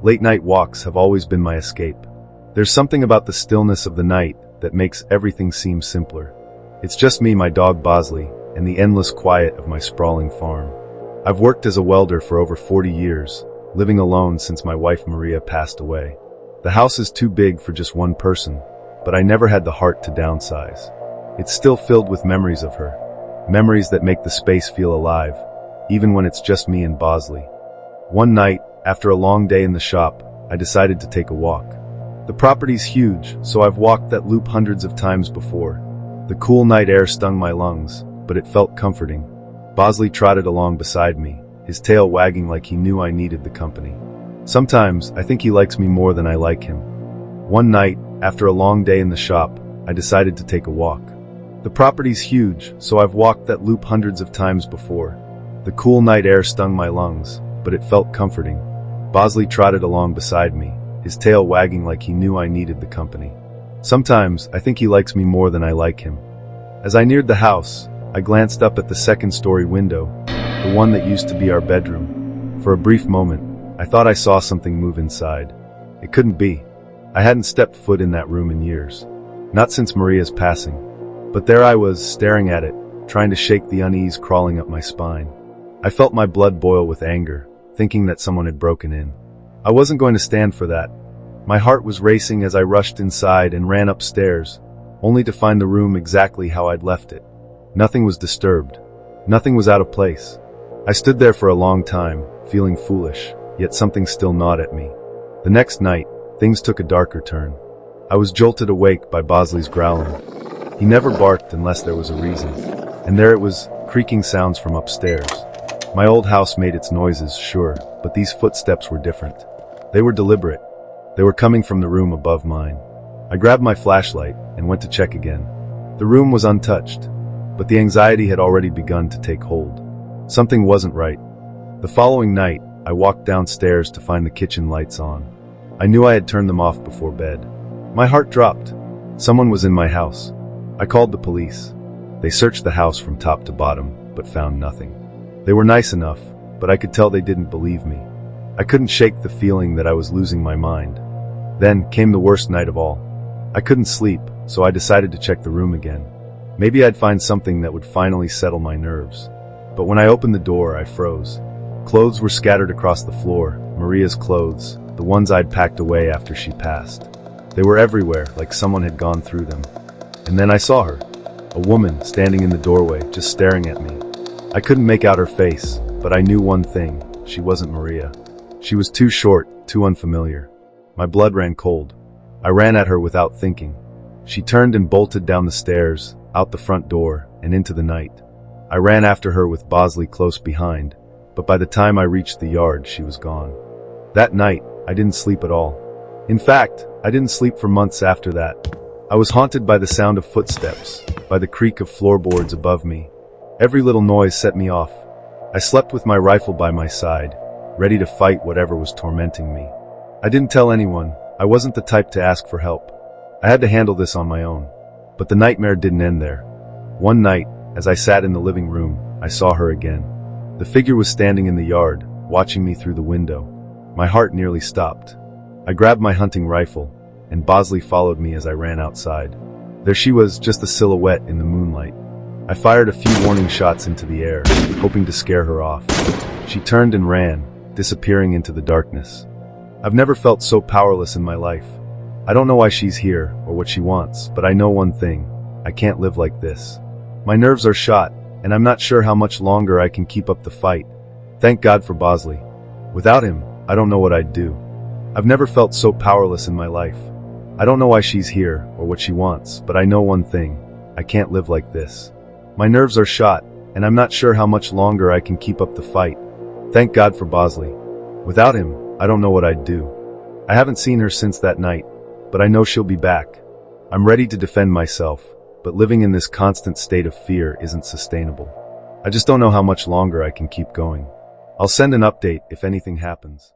Late-night walks have always been my escape. There's something about the stillness of the night that makes everything seem simpler. It's just me, my dog Bosley, and the endless quiet of my sprawling farm. I've worked as a welder for over 40 years, living alone since my wife Maria passed away. The house is too big for just one person, but I never had the heart to downsize. It's still filled with memories of her, memories that make the space feel alive, even when it's just me and Bosley. One night, after a long day in the shop, I decided to take a walk. The property's huge, so I've walked that loop hundreds of times before. The cool night air stung my lungs, but it felt comforting. Bosley trotted along beside me, his tail wagging like he knew I needed the company. Sometimes, I think he likes me more than I like him. One night, after a long day in the shop, I decided to take a walk. The property's huge, so I've walked that loop hundreds of times before. The cool night air stung my lungs, but it felt comforting. Bosley trotted along beside me, his tail wagging like he knew I needed the company. Sometimes, I think he likes me more than I like him. As I neared the house, I glanced up at the second-story window, the one that used to be our bedroom. For a brief moment, I thought I saw something move inside. It couldn't be. I hadn't stepped foot in that room in years. Not since Maria's passing. But there I was, staring at it, trying to shake the unease crawling up my spine. I felt my blood boil with anger, thinking that someone had broken in. I wasn't going to stand for that. My heart was racing as I rushed inside and ran upstairs, only to find the room exactly how I'd left it. Nothing was disturbed. Nothing was out of place. I stood there for a long time, feeling foolish, yet something still gnawed at me. The next night, things took a darker turn. I was jolted awake by Bosley's growling. He never barked unless there was a reason. And there it was, creaking sounds from upstairs. My old house made its noises, sure, but these footsteps were different. They were deliberate. They were coming from the room above mine. I grabbed my flashlight and went to check again. The room was untouched, but the anxiety had already begun to take hold. Something wasn't right. The following night, I walked downstairs to find the kitchen lights on. I knew I had turned them off before bed. My heart dropped. Someone was in my house. I called the police. They searched the house from top to bottom, but found nothing. They were nice enough, but I could tell they didn't believe me. I couldn't shake the feeling that I was losing my mind. Then came the worst night of all. I couldn't sleep, so I decided to check the room again. Maybe I'd find something that would finally settle my nerves. But when I opened the door, I froze. Clothes were scattered across the floor, Maria's clothes, the ones I'd packed away after she passed. They were everywhere, like someone had gone through them. And then I saw her. A woman standing in the doorway, just staring at me. I couldn't make out her face, but I knew one thing. She wasn't Maria. She was too short, too unfamiliar. My blood ran cold. I ran at her without thinking. She turned and bolted down the stairs, out the front door, and into the night. I ran after her with Bosley close behind, but by the time I reached the yard, she was gone. That night, I didn't sleep at all. In fact, I didn't sleep for months after that. I was haunted by the sound of footsteps, by the creak of floorboards above me. Every little noise set me off. I slept with my rifle by my side, ready to fight whatever was tormenting me. I didn't tell anyone. I wasn't the type to ask for help. I had to handle this on my own. But the nightmare didn't end there. One night, as I sat in the living room, I saw her again. The figure was standing in the yard, watching me through the window. My heart nearly stopped. I grabbed my hunting rifle, and Bosley followed me as I ran outside. There she was, just a silhouette in the moonlight. I fired a few warning shots into the air, hoping to scare her off. She turned and ran, disappearing into the darkness. I've never felt so powerless in my life. I don't know why she's here, or what she wants, but I know one thing. I can't live like this. My nerves are shot, and I'm not sure how much longer I can keep up the fight. Thank God for Bosley. Without him, I don't know what I'd do. I've never felt so powerless in my life. I don't know why she's here, or what she wants, but I know one thing. I can't live like this. My nerves are shot, and I'm not sure how much longer I can keep up the fight. Thank God for Bosley. Without him, I don't know what I'd do. I haven't seen her since that night, but I know she'll be back. I'm ready to defend myself, but living in this constant state of fear isn't sustainable. I just don't know how much longer I can keep going. I'll send an update if anything happens.